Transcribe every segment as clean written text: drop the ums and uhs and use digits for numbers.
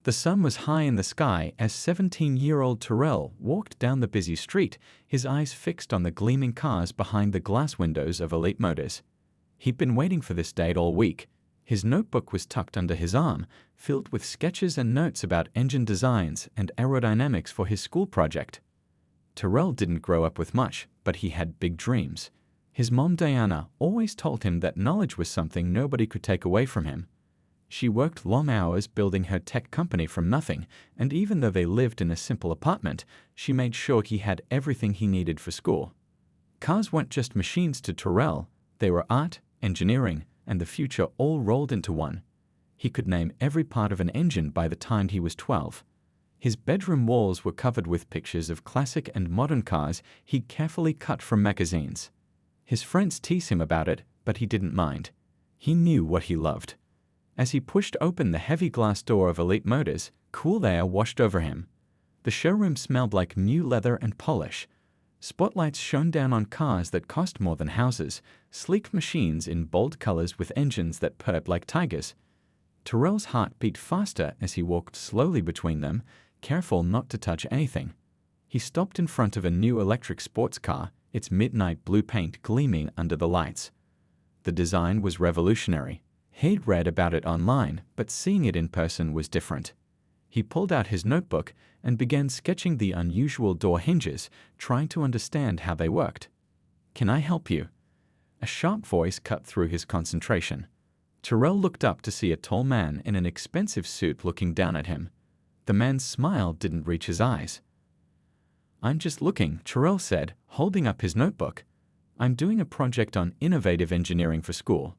The sun was high in the sky as 17-year-old Terrell walked down the busy street, his eyes fixed on the gleaming cars behind the glass windows of Elite Motors. He'd been waiting for this date all week. His notebook was tucked under his arm, filled with sketches and notes about engine designs and aerodynamics for his school project. Terrell didn't grow up with much, but he had big dreams. His mom Diana always told him that knowledge was something nobody could take away from him. She worked long hours building her tech company from nothing, and even though they lived in a simple apartment, she made sure he had everything he needed for school. Cars weren't just machines to Terrell, they were art, engineering, and the future all rolled into one. He could name every part of an engine by the time he was 12. His bedroom walls were covered with pictures of classic and modern cars he'd carefully cut from magazines. His friends teased him about it, but he didn't mind. He knew what he loved. As he pushed open the heavy glass door of Elite Motors, cool air washed over him. The showroom smelled like new leather and polish. Spotlights shone down on cars that cost more than houses, sleek machines in bold colors with engines that purred like tigers. Terrell's heart beat faster as he walked slowly between them, careful not to touch anything. He stopped in front of a new electric sports car, its midnight blue paint gleaming under the lights. The design was revolutionary. He'd read about it online, but seeing it in person was different. He pulled out his notebook and began sketching the unusual door hinges, trying to understand how they worked. "Can I help you?" A sharp voice cut through his concentration. Terrell looked up to see a tall man in an expensive suit looking down at him. The man's smile didn't reach his eyes. "I'm just looking," Terrell said, holding up his notebook. "I'm doing a project on innovative engineering for school."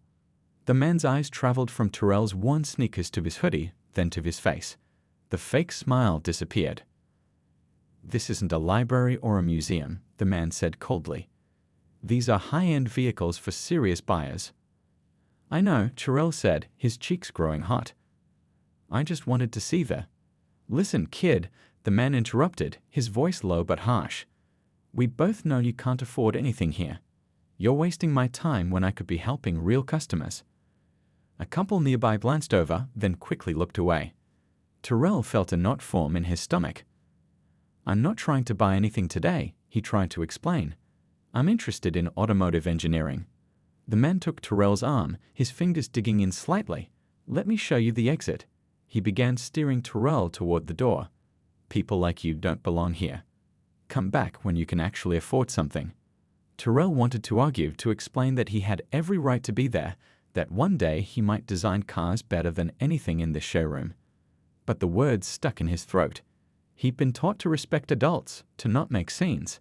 The man's eyes traveled from Terrell's worn sneakers to his hoodie, then to his face. The fake smile disappeared. "This isn't a library or a museum," the man said coldly. "These are high-end vehicles for serious buyers." "I know," Terrell said, his cheeks growing hot. "I just wanted to see the—" "Listen, kid," the man interrupted, his voice low but harsh. "We both know you can't afford anything here. You're wasting my time when I could be helping real customers." A couple nearby glanced over, then quickly looked away. Terrell felt a knot form in his stomach. "I'm not trying to buy anything today," he tried to explain. "I'm interested in automotive engineering." The man took Terrell's arm, his fingers digging in slightly. "Let me show you the exit." He began steering Terrell toward the door. "People like you don't belong here. Come back when you can actually afford something." Terrell wanted to argue, to explain that he had every right to be there, that one day he might design cars better than anything in this showroom. But the words stuck in his throat. He'd been taught to respect adults, to not make scenes.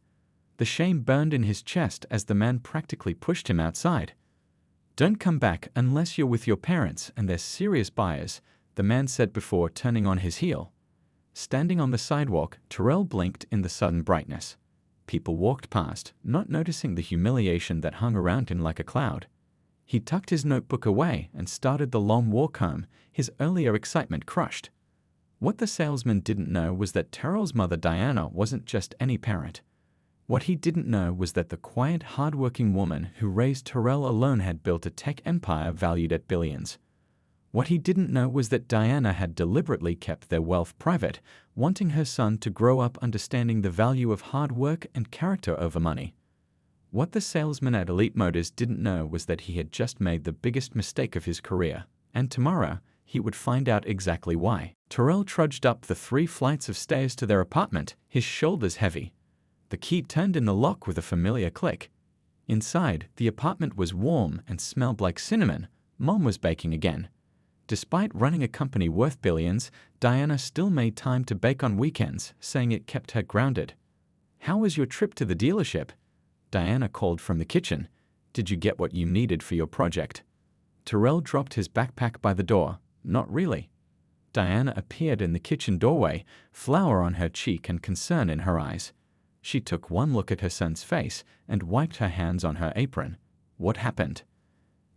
The shame burned in his chest as the man practically pushed him outside. "Don't come back unless you're with your parents and they're serious buyers," the man said before turning on his heel. Standing on the sidewalk, Terrell blinked in the sudden brightness. People walked past, not noticing the humiliation that hung around him like a cloud. He tucked his notebook away and started the long walk home, his earlier excitement crushed. What the salesman didn't know was that Terrell's mother Diana wasn't just any parent. What he didn't know was that the quiet, hard-working woman who raised Terrell alone had built a tech empire valued at billions. What he didn't know was that Diana had deliberately kept their wealth private, wanting her son to grow up understanding the value of hard work and character over money. What the salesman at Elite Motors didn't know was that he had just made the biggest mistake of his career, and tomorrow he would find out exactly why. Terrell trudged up the 3 flights of stairs to their apartment, his shoulders heavy. The key turned in the lock with a familiar click. Inside, the apartment was warm and smelled like cinnamon. Mom was baking again. Despite running a company worth billions, Diana still made time to bake on weekends, saying it kept her grounded. "How was your trip to the dealership?" Diana called from the kitchen. "Did you get what you needed for your project?" Terrell dropped his backpack by the door. "Not really." Diana appeared in the kitchen doorway, flour on her cheek and concern in her eyes. She took one look at her son's face and wiped her hands on her apron. "What happened?"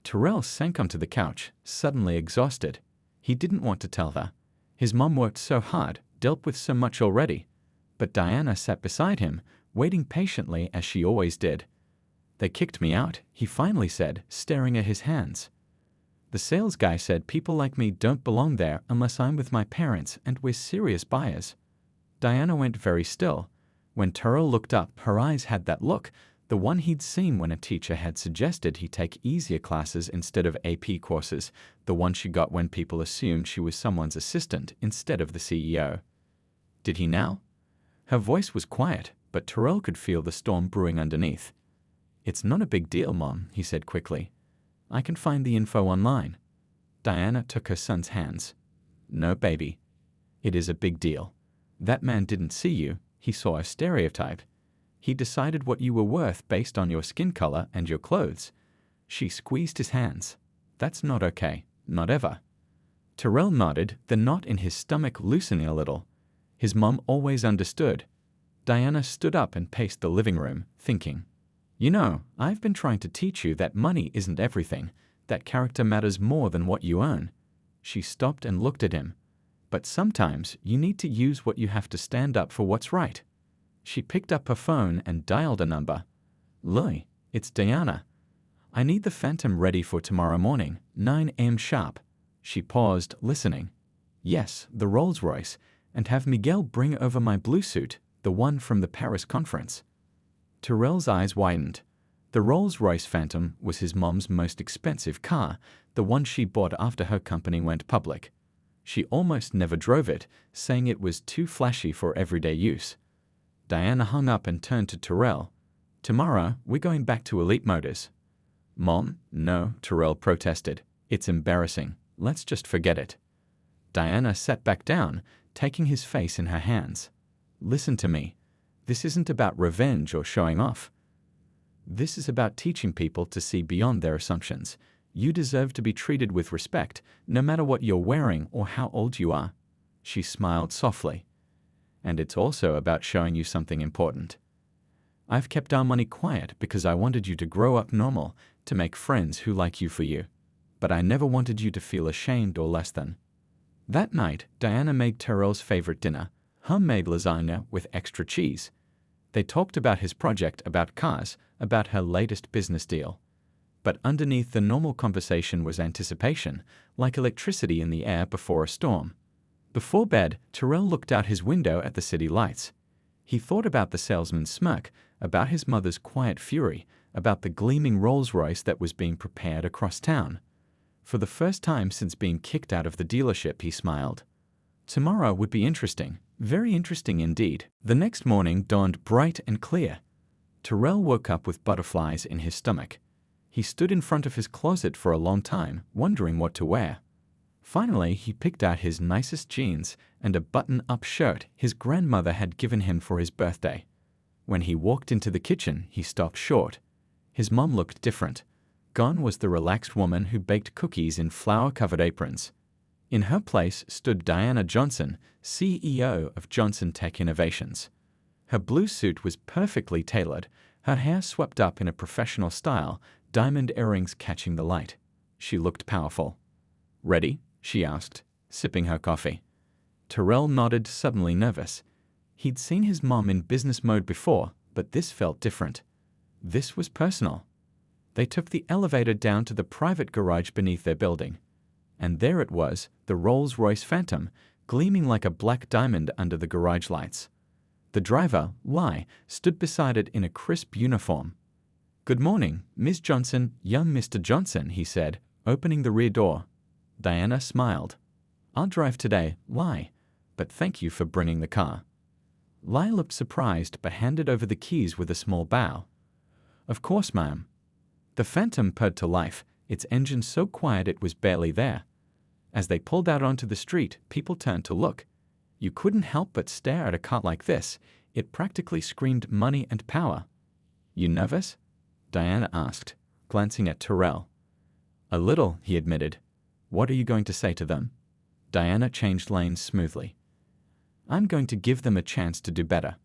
Terrell sank onto the couch, suddenly exhausted. He didn't want to tell her. His mom worked so hard, dealt with so much already. But Diana sat beside him, waiting patiently as she always did. "They kicked me out," he finally said, staring at his hands. The sales guy said people like me don't belong there unless I'm with my parents and we're serious buyers. Diana went very still. When Terrell looked up, her eyes had that look, the one he'd seen when a teacher had suggested he take easier classes instead of AP courses, the one she got when people assumed she was someone's assistant instead of the CEO. Did he now? Her voice was quiet, but Terrell could feel the storm brewing underneath. "It's not a big deal, Mom," he said quickly. "I can find the info online." Diana took her son's hands. "No, baby. It is a big deal. That man didn't see you. He saw a stereotype. He decided what you were worth based on your skin color and your clothes." She squeezed his hands. "That's not okay. Not ever." Terrell nodded, the knot in his stomach loosening a little. His mom always understood. Diana stood up and paced the living room, thinking, "You know, I've been trying to teach you that money isn't everything, that character matters more than what you own." She stopped and looked at him. "But sometimes you need to use what you have to stand up for what's right." She picked up her phone and dialed a number. "Louis, it's Diana. I need the Phantom ready for tomorrow morning, 9 a.m. sharp." She paused, listening. "Yes, the Rolls-Royce, and have Miguel bring over my blue suit, the one from the Paris conference." Terrell's eyes widened. The Rolls-Royce Phantom was his mom's most expensive car, the one she bought after her company went public. She almost never drove it, saying it was too flashy for everyday use. Diana hung up and turned to Terrell. "Tomorrow, we're going back to Elite Motors." "Mom, no," Terrell protested. "It's embarrassing. Let's just forget it." Diana sat back down, taking his face in her hands. "Listen to me. This isn't about revenge or showing off. This is about teaching people to see beyond their assumptions. You deserve to be treated with respect, no matter what you're wearing or how old you are." She smiled softly. "And it's also about showing you something important. I've kept our money quiet because I wanted you to grow up normal, to make friends who like you for you. But I never wanted you to feel ashamed or less than." That night, Diana made Terrell's favorite dinner, homemade lasagna with extra cheese. They talked about his project, about cars, about her latest business deal. But underneath the normal conversation was anticipation, like electricity in the air before a storm. Before bed, Terrell looked out his window at the city lights. He thought about the salesman's smirk, about his mother's quiet fury, about the gleaming Rolls-Royce that was being prepared across town. For the first time since being kicked out of the dealership, he smiled. Tomorrow would be interesting, very interesting indeed. The next morning dawned bright and clear. Terrell woke up with butterflies in his stomach. He stood in front of his closet for a long time, wondering what to wear. Finally, he picked out his nicest jeans and a button-up shirt his grandmother had given him for his birthday. When he walked into the kitchen, he stopped short. His mom looked different. Gone was the relaxed woman who baked cookies in flour-covered aprons. In her place stood Diana Johnson, CEO of Johnson Tech Innovations. Her blue suit was perfectly tailored, her hair swept up in a professional style, diamond earrings catching the light. She looked powerful. "Ready?" she asked, sipping her coffee. Terrell nodded, suddenly nervous. He'd seen his mom in business mode before, but this felt different. This was personal. They took the elevator down to the private garage beneath their building. And there it was, the Rolls-Royce Phantom, gleaming like a black diamond under the garage lights. The driver, Lai, stood beside it in a crisp uniform. "Good morning, Miss Johnson, young Mr. Johnson," he said, opening the rear door. Diana smiled. "I'll drive today, Lai, but thank you for bringing the car." Lai looked surprised but handed over the keys with a small bow. "Of course, ma'am." The Phantom purred to life, its engine so quiet it was barely there. As they pulled out onto the street, people turned to look. You couldn't help but stare at a car like this. It practically screamed money and power. "You nervous?" Diana asked, glancing at Terrell. "A little," he admitted. "What are you going to say to them?" Diana changed lanes smoothly. "I'm going to give them a chance to do better."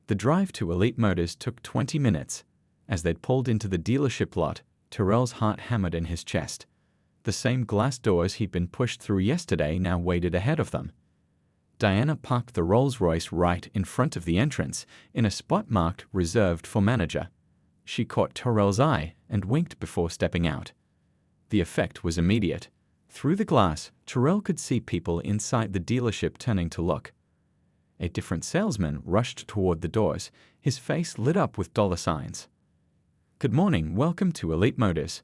The drive to Elite Motors took 20 minutes. As they'd pulled into the dealership lot, Terrell's heart hammered in his chest. The same glass doors he'd been pushed through yesterday now waited ahead of them. Diana parked the Rolls-Royce right in front of the entrance, in a spot marked "Reserved for Manager." She caught Terrell's eye and winked before stepping out. The effect was immediate. Through the glass, Terrell could see people inside the dealership turning to look. A different salesman rushed toward the doors, his face lit up with dollar signs. "Good morning, welcome to Elite Motors."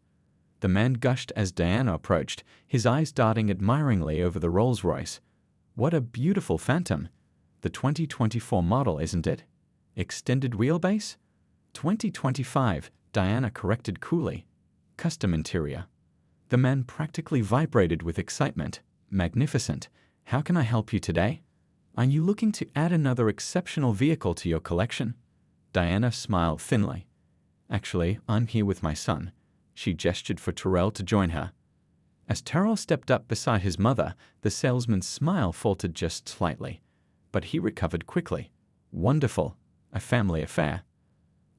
The man gushed as Diana approached, his eyes darting admiringly over the Rolls-Royce. "What a beautiful Phantom. The 2024 model, isn't it? Extended wheelbase?" 2025, Diana corrected coolly. "Custom interior." The man practically vibrated with excitement. "Magnificent. How can I help you today? Are you looking to add another exceptional vehicle to your collection?" Diana smiled thinly. "Actually, I'm here with my son." She gestured for Terrell to join her. As Terrell stepped up beside his mother, the salesman's smile faltered just slightly. But he recovered quickly. "Wonderful. A family affair."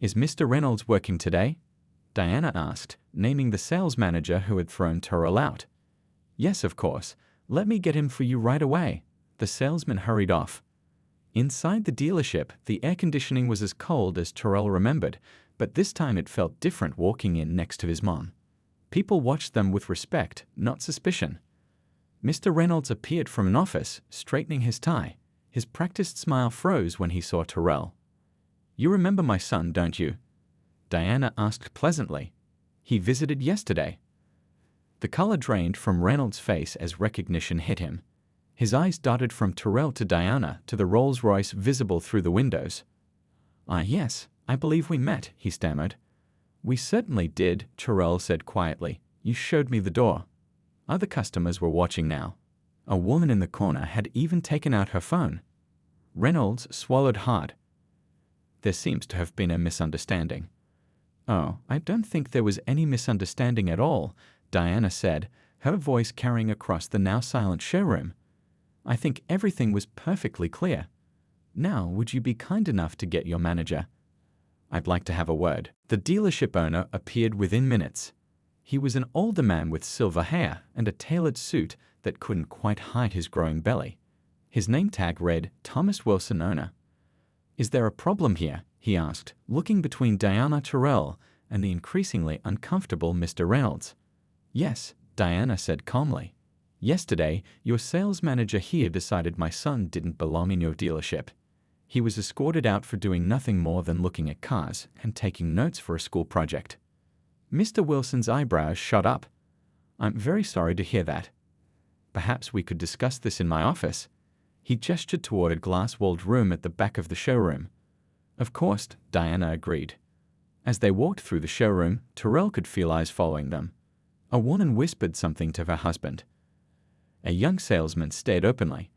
"Is Mr. Reynolds working today?" Diana asked, naming the sales manager who had thrown Terrell out. "Yes, of course. Let me get him for you right away." The salesman hurried off. Inside the dealership, the air conditioning was as cold as Terrell remembered, but this time it felt different walking in next to his mom. People watched them with respect, not suspicion. Mr. Reynolds appeared from an office, straightening his tie. His practiced smile froze when he saw Terrell. "You remember my son, don't you?" Diana asked pleasantly. "He visited yesterday." The color drained from Reynolds' face as recognition hit him. His eyes darted from Terrell to Diana to the Rolls-Royce visible through the windows. Yes, I believe we met," he stammered. "We certainly did," Terrell said quietly. "You showed me the door." Other customers were watching now. A woman in the corner had even taken out her phone. Reynolds swallowed hard. "There seems to have been a misunderstanding." "Oh, I don't think there was any misunderstanding at all," Diana said, her voice carrying across the now silent showroom. "I think everything was perfectly clear. Now, would you be kind enough to get your manager?" "I'd like to have a word." The dealership owner appeared within minutes. He was an older man with silver hair and a tailored suit that couldn't quite hide his growing belly. His name tag read, "Thomas Wilson, owner." "Is there a problem here?" he asked, looking between Diana Terrell and the increasingly uncomfortable Mr. Reynolds. "Yes," Diana said calmly. "Yesterday, your sales manager here decided my son didn't belong in your dealership. He was escorted out for doing nothing more than looking at cars and taking notes for a school project." Mr. Wilson's eyebrows shot up. "I'm very sorry to hear that. Perhaps we could discuss this in my office." He gestured toward a glass-walled room at the back of the showroom. "Of course," Diana agreed. As they walked through the showroom, Terrell could feel eyes following them. A woman whispered something to her husband. A young salesman stared openly.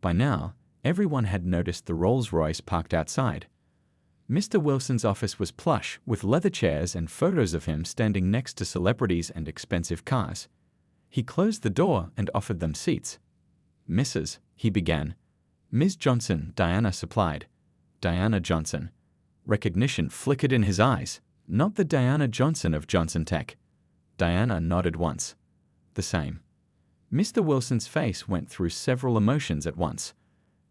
By now, everyone had noticed the Rolls-Royce parked outside. Mr. Wilson's office was plush, with leather chairs and photos of him standing next to celebrities and expensive cars. He closed the door and offered them seats. "Mrs." he began. "Ms. Johnson," Diana supplied. "Diana Johnson." Recognition flickered in his eyes. "Not the Diana Johnson of Johnson Tech." Diana nodded once. "The same." Mr. Wilson's face went through several emotions at once.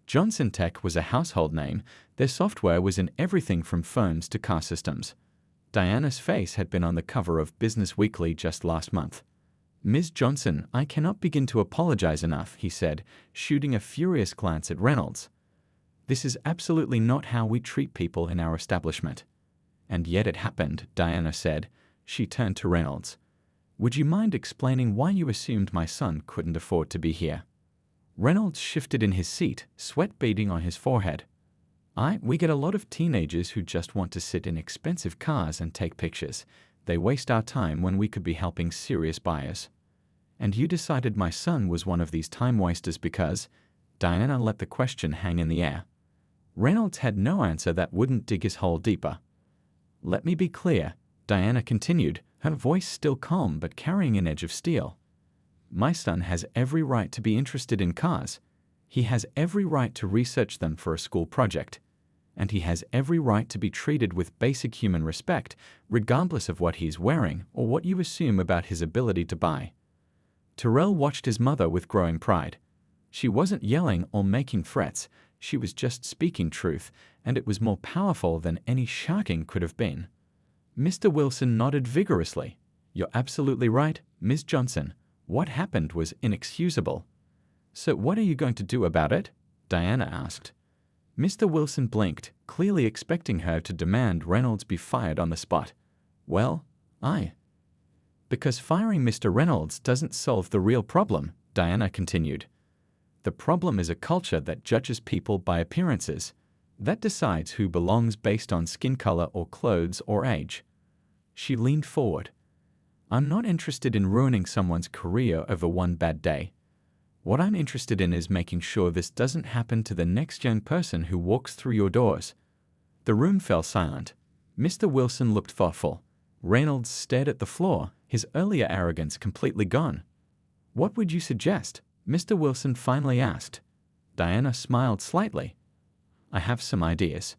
Johnson Tech was a household name. Their software was in everything from phones to car systems. Diana's face had been on the cover of Business Weekly just last month. "Ms. Johnson, I cannot begin to apologize enough," he said, shooting a furious glance at Reynolds. "This is absolutely not how we treat people in our establishment." "And yet it happened," Diana said. She turned to Reynolds. "Would you mind explaining why you assumed my son couldn't afford to be here?" Reynolds shifted in his seat, sweat beading on his forehead. We get a lot of teenagers who just want to sit in expensive cars and take pictures. They waste our time when we could be helping serious buyers. And you decided my son was one of these time wasters because..." Diana let the question hang in the air. Reynolds had no answer that wouldn't dig his hole deeper. "Let me be clear," Diana continued, her voice still calm but carrying an edge of steel. "My son has every right to be interested in cars. He has every right to research them for a school project. And he has every right to be treated with basic human respect, regardless of what he's wearing or what you assume about his ability to buy." Terrell watched his mother with growing pride. She wasn't yelling or making threats. She was just speaking truth, and it was more powerful than any shouting could have been. Mr. Wilson nodded vigorously. You're absolutely right, Ms. Johnson. What happened was inexcusable. So what are you going to do about it? Diana asked. Mr. Wilson blinked, clearly expecting her to demand Reynolds be fired on the spot. Well, because firing Mr. Reynolds doesn't solve the real problem, Diana continued. The problem is a culture that judges people by appearances, that decides who belongs based on skin color or clothes or age. She leaned forward. I'm not interested in ruining someone's career over one bad day. What I'm interested in is making sure this doesn't happen to the next young person who walks through your doors. The room fell silent. Mr. Wilson looked thoughtful. Reynolds stared at the floor, his earlier arrogance completely gone. What would you suggest? Mr. Wilson finally asked. Diana smiled slightly. I have some ideas.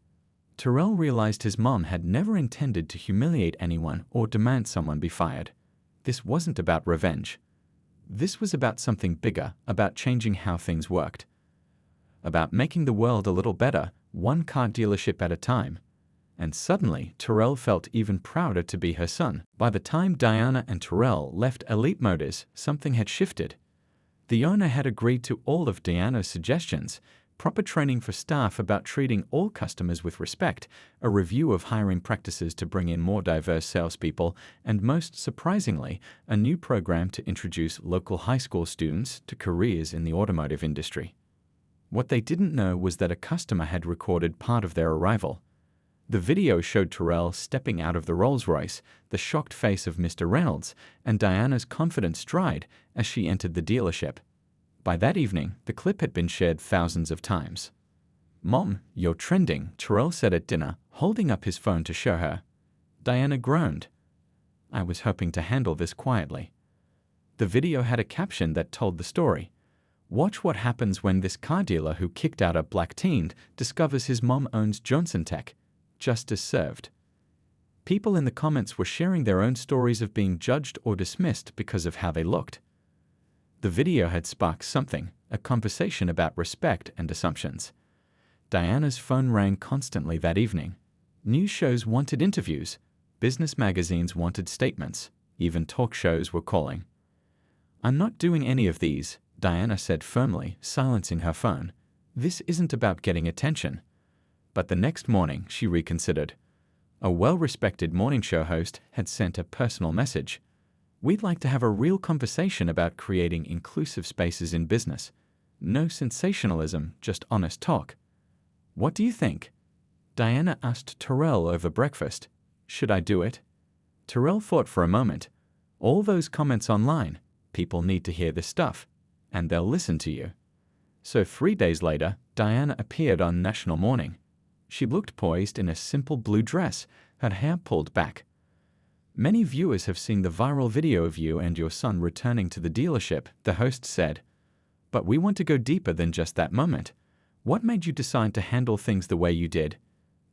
Terrell realized his mom had never intended to humiliate anyone or demand someone be fired. This wasn't about revenge. This was about something bigger, about changing how things worked. About making the world a little better, one car dealership at a time. And suddenly, Terrell felt even prouder to be her son. By the time Diana and Terrell left Elite Motors, something had shifted. The owner had agreed to all of Diana's suggestions: proper training for staff about treating all customers with respect, a review of hiring practices to bring in more diverse salespeople, and most surprisingly, a new program to introduce local high school students to careers in the automotive industry. What they didn't know was that a customer had recorded part of their arrival. The video showed Terrell stepping out of the Rolls-Royce, the shocked face of Mr. Reynolds, and Diana's confident stride as she entered the dealership. By that evening, the clip had been shared thousands of times. Mom, you're trending, Terrell said at dinner, holding up his phone to show her. Diana groaned. I was hoping to handle this quietly. The video had a caption that told the story. Watch what happens when this car dealer who kicked out a black teen discovers his mom owns Johnson Tech. Justice served. People in the comments were sharing their own stories of being judged or dismissed because of how they looked. The video had sparked something, a conversation about respect and assumptions. Diana's phone rang constantly that evening. News shows wanted interviews. Business magazines wanted statements. Even talk shows were calling. I'm not doing any of these, Diana said firmly, silencing her phone. This isn't about getting attention. But the next morning, she reconsidered. A well-respected morning show host had sent a personal message. We'd like to have a real conversation about creating inclusive spaces in business. No sensationalism, just honest talk. What do you think? Diana asked Terrell over breakfast. Should I do it? Terrell thought for a moment. All those comments online, people need to hear this stuff, and they'll listen to you. So 3 days later, Diana appeared on National Morning. She looked poised in a simple blue dress, her hair pulled back. Many viewers have seen the viral video of you and your son returning to the dealership, the host said. But we want to go deeper than just that moment. What made you decide to handle things the way you did?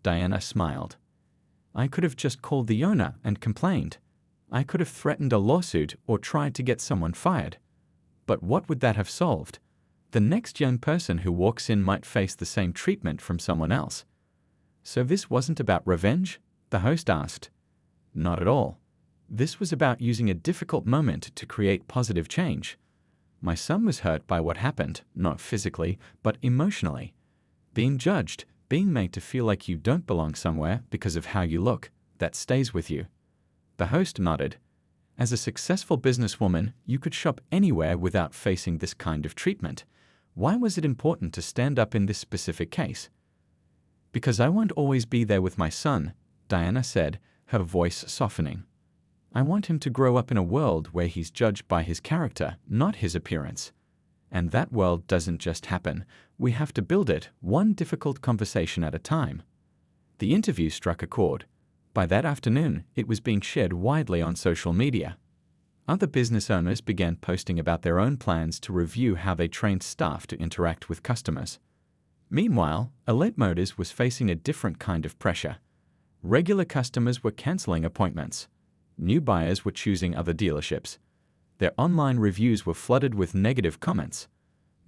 Diana smiled. I could have just called the owner and complained. I could have threatened a lawsuit or tried to get someone fired. But what would that have solved? The next young person who walks in might face the same treatment from someone else. So this wasn't about revenge? The host asked. Not at all. This was about using a difficult moment to create positive change. My son was hurt by what happened, not physically, but emotionally. Being judged, being made to feel like you don't belong somewhere because of how you look, that stays with you. The host nodded. As a successful businesswoman, you could shop anywhere without facing this kind of treatment. Why was it important to stand up in this specific case? Because I won't always be there with my son, Diana said, her voice softening. I want him to grow up in a world where he's judged by his character, not his appearance. And that world doesn't just happen. We have to build it, one difficult conversation at a time. The interview struck a chord. By that afternoon, it was being shared widely on social media. Other business owners began posting about their own plans to review how they trained staff to interact with customers. Meanwhile, Elite Motors was facing a different kind of pressure. Regular customers were canceling appointments. New buyers were choosing other dealerships. Their online reviews were flooded with negative comments.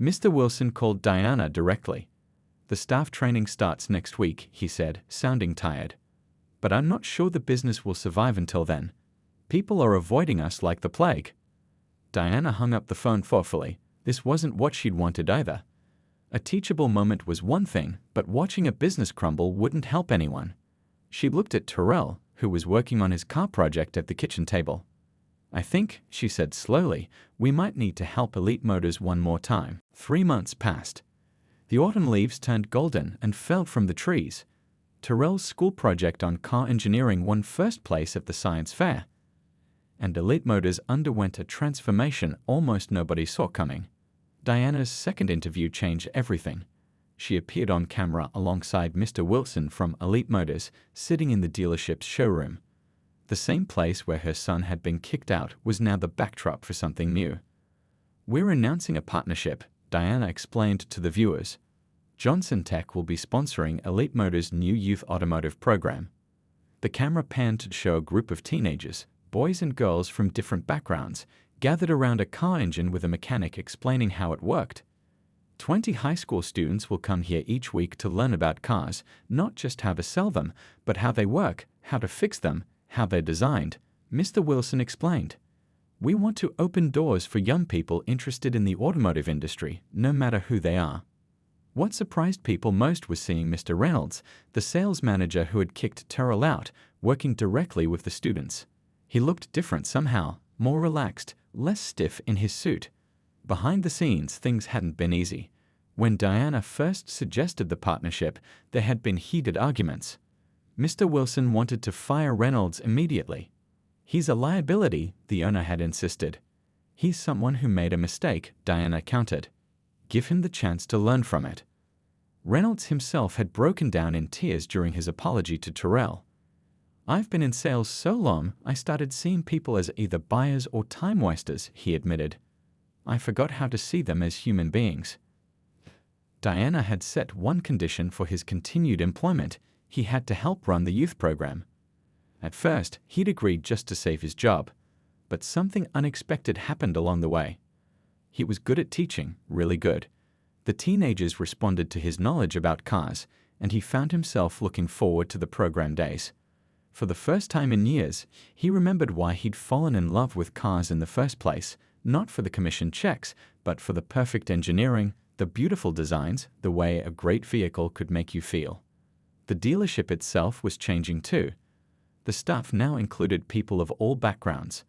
Mr. Wilson called Diana directly. The staff training starts next week, he said, sounding tired. But I'm not sure the business will survive until then. People are avoiding us like the plague." Diana hung up the phone thoughtfully. This wasn't what she'd wanted either. A teachable moment was one thing, but watching a business crumble wouldn't help anyone. She looked at Terrell, who was working on his car project at the kitchen table. "I think," she said slowly, "we might need to help Elite Motors one more time." 3 months passed. The autumn leaves turned golden and fell from the trees. Terrell's school project on car engineering won first place at the science fair. And Elite Motors underwent a transformation almost nobody saw coming. Diana's second interview changed everything. She appeared on camera alongside Mr. Wilson from Elite Motors, sitting in the dealership's showroom. The same place where her son had been kicked out was now the backdrop for something new. "We're announcing a partnership," Diana explained to the viewers. "Johnson Tech will be sponsoring Elite Motors' new youth automotive program." The camera panned to show a group of teenagers, boys and girls from different backgrounds, gathered around a car engine with a mechanic explaining how it worked. 20 high school students will come here each week to learn about cars, not just how to sell them, but how they work, how to fix them, how they're designed, Mr. Wilson explained. "We want to open doors for young people interested in the automotive industry, no matter who they are." What surprised people most was seeing Mr. Reynolds, the sales manager who had kicked Terrell out, working directly with the students. He looked different somehow, more relaxed, less stiff in his suit. Behind the scenes, things hadn't been easy. When Diana first suggested the partnership, there had been heated arguments. Mr. Wilson wanted to fire Reynolds immediately. "He's a liability," the owner had insisted. "He's someone who made a mistake," Diana countered. "Give him the chance to learn from it." Reynolds himself had broken down in tears during his apology to Terrell. "I've been in sales so long, I started seeing people as either buyers or time wasters," he admitted. "I forgot how to see them as human beings." Diana had set one condition for his continued employment: he had to help run the youth program. At first, he'd agreed just to save his job, but something unexpected happened along the way. He was good at teaching, really good. The teenagers responded to his knowledge about cars, and he found himself looking forward to the program days. For the first time in years, he remembered why he'd fallen in love with cars in the first place, not for the commission checks, but for the perfect engineering, the beautiful designs, the way a great vehicle could make you feel. The dealership itself was changing too. The staff now included people of all backgrounds.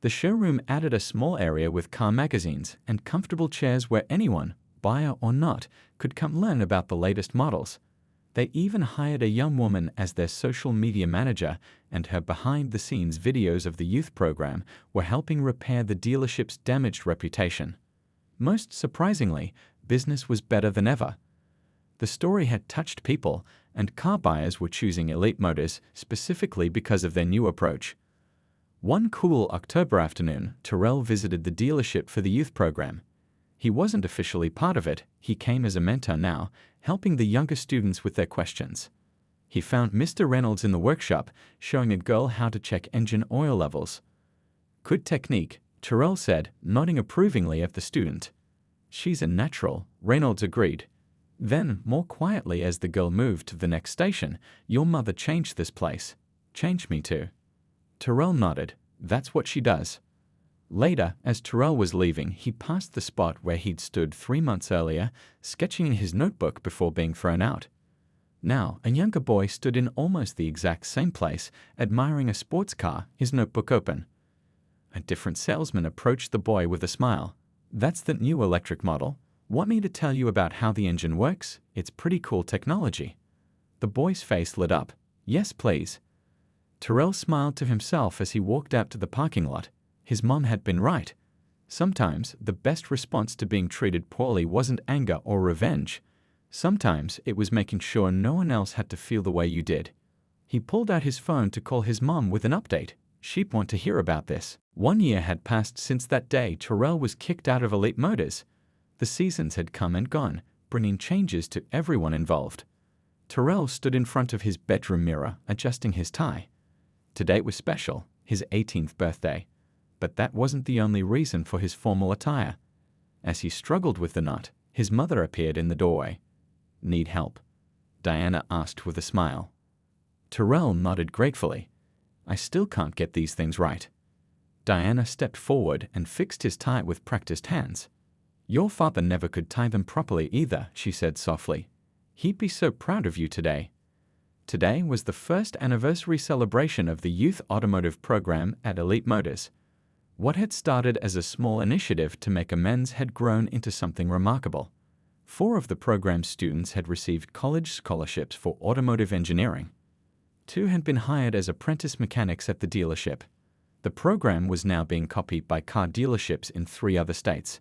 The showroom added a small area with car magazines and comfortable chairs where anyone, buyer or not, could come learn about the latest models. They even hired a young woman as their social media manager, and her behind-the-scenes videos of the youth program were helping repair the dealership's damaged reputation. Most surprisingly, business was better than ever. The story had touched people, and car buyers were choosing Elite Motors specifically because of their new approach. One cool October afternoon, Terrell visited the dealership for the youth program. He wasn't officially part of it, he came as a mentor now, helping the younger students with their questions. He found Mr. Reynolds in the workshop, showing a girl how to check engine oil levels. "Good technique," Terrell said, nodding approvingly at the student. "She's a natural," Reynolds agreed. Then, more quietly as the girl moved to the next station, "Your mother changed this place. Changed me too." Terrell nodded. "That's what she does." Later, as Terrell was leaving, he passed the spot where he'd stood 3 months earlier, sketching in his notebook before being thrown out. Now, a younger boy stood in almost the exact same place, admiring a sports car, his notebook open. A different salesman approached the boy with a smile. "That's the new electric model. Want me to tell you about how the engine works? It's pretty cool technology." The boy's face lit up. "Yes, please." Terrell smiled to himself as he walked out to the parking lot. His mom had been right. Sometimes the best response to being treated poorly wasn't anger or revenge. Sometimes it was making sure no one else had to feel the way you did. He pulled out his phone to call his mom with an update. She'd want to hear about this. 1 year had passed since that day Terrell was kicked out of Elite Motors. The seasons had come and gone, bringing changes to everyone involved. Terrell stood in front of his bedroom mirror, adjusting his tie. Today was special, his 18th birthday. But that wasn't the only reason for his formal attire. As he struggled with the knot, his mother appeared in the doorway. "Need help?" Diana asked with a smile. Terrell nodded gratefully. I still can't get these things right. Diana stepped forward and fixed his tie with practiced hands. Your father never could tie them properly either, she said softly. He'd be so proud of you today. Today was the first anniversary celebration of the Youth Automotive Program at Elite Motors. What had started as a small initiative to make amends had grown into something remarkable. 4 of the program's students had received college scholarships for automotive engineering. 2 had been hired as apprentice mechanics at the dealership. The program was now being copied by car dealerships in 3 other states.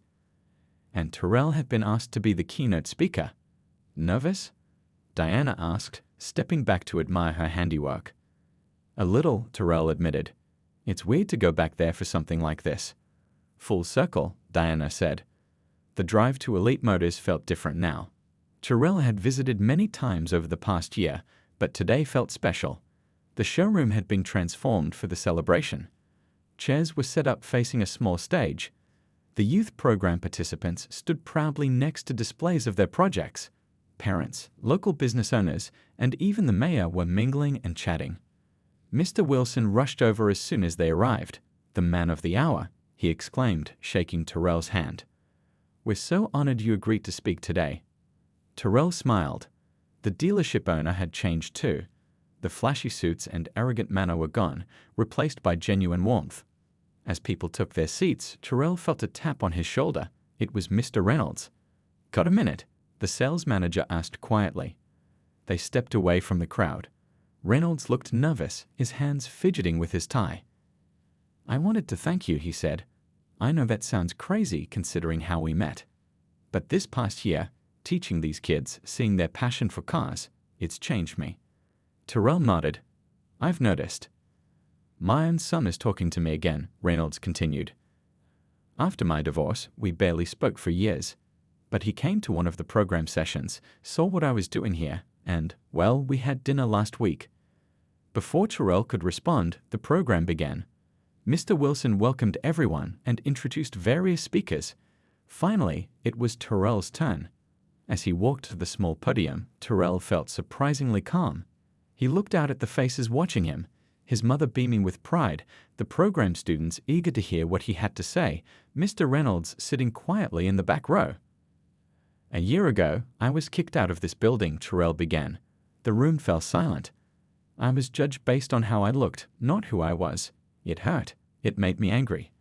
And Terrell had been asked to be the keynote speaker. Nervous? Diana asked, stepping back to admire her handiwork. A little, Terrell admitted. It's weird to go back there for something like this. Full circle, Diana said. The drive to Elite Motors felt different now. Terrell had visited many times over the past year, but today felt special. The showroom had been transformed for the celebration. Chairs were set up facing a small stage. The youth program participants stood proudly next to displays of their projects. Parents, local business owners, and even the mayor were mingling and chatting. Mr. Wilson rushed over as soon as they arrived. The man of the hour, he exclaimed, shaking Terrell's hand. We're so honored you agreed to speak today. Terrell smiled. The dealership owner had changed too. The flashy suits and arrogant manner were gone, replaced by genuine warmth. As people took their seats, Terrell felt a tap on his shoulder. It was Mr. Reynolds. Got a minute? The sales manager asked quietly. They stepped away from the crowd. Reynolds looked nervous, his hands fidgeting with his tie. I wanted to thank you, he said. I know that sounds crazy considering how we met. But this past year, teaching these kids, seeing their passion for cars, it's changed me. Terrell nodded. I've noticed. My own son is talking to me again, Reynolds continued. After my divorce, we barely spoke for years. But he came to one of the program sessions, saw what I was doing here, and, well, we had dinner last week. Before Terrell could respond, the program began. Mr. Wilson welcomed everyone and introduced various speakers. Finally, it was Terrell's turn. As he walked to the small podium, Terrell felt surprisingly calm. He looked out at the faces watching him, his mother beaming with pride, the program students eager to hear what he had to say, Mr. Reynolds sitting quietly in the back row. A year ago, I was kicked out of this building, Terrell began. The room fell silent. I was judged based on how I looked, not who I was. It hurt. It made me angry.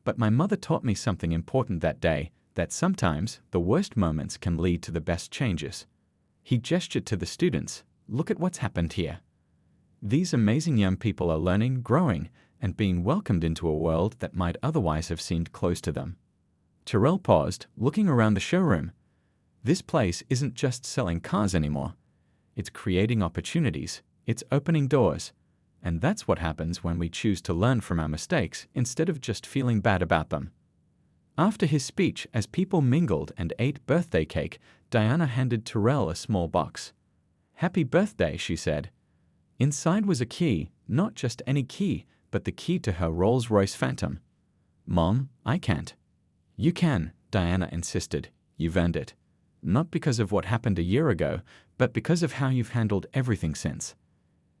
But my mother taught me something important that day, that sometimes the worst moments can lead to the best changes. He gestured to the students. Look at what's happened here. These amazing young people are learning, growing, and being welcomed into a world that might otherwise have seemed closed to them. Terrell paused, looking around the showroom. This place isn't just selling cars anymore. It's creating opportunities. It's opening doors. And that's what happens when we choose to learn from our mistakes instead of just feeling bad about them. After his speech, as people mingled and ate birthday cake, Diana handed Terrell a small box. Happy birthday, she said. Inside was a key, not just any key, but the key to her Rolls-Royce Phantom. Mom, I can't. You can, Diana insisted. You've earned it. Not because of what happened a year ago, but because of how you've handled everything since.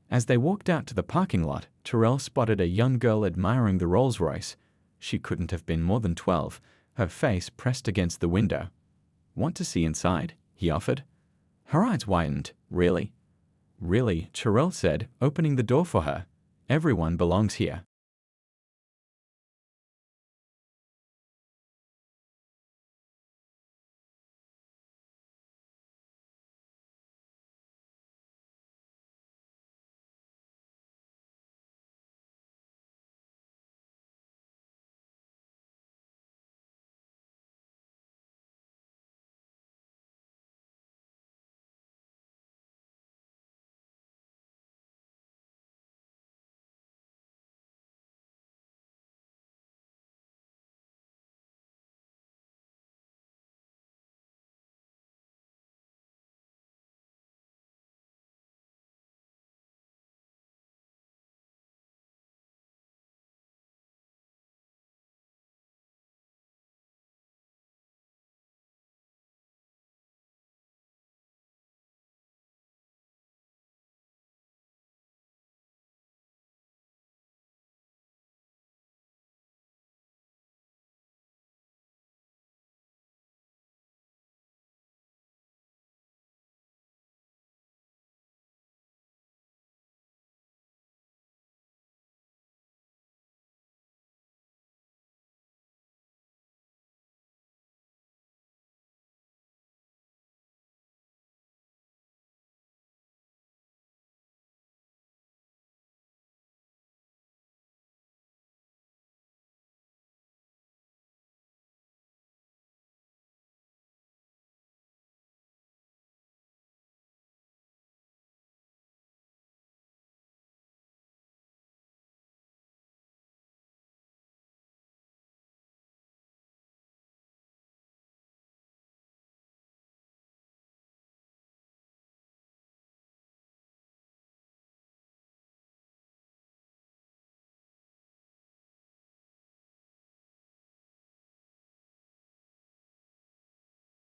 As they walked out to the parking lot, Terrell spotted a young girl admiring the Rolls-Royce. She couldn't have been more than 12, her face pressed against the window. Want to see inside? He offered. Her eyes widened. Really? Really, Terrell said, opening the door for her. Everyone belongs here.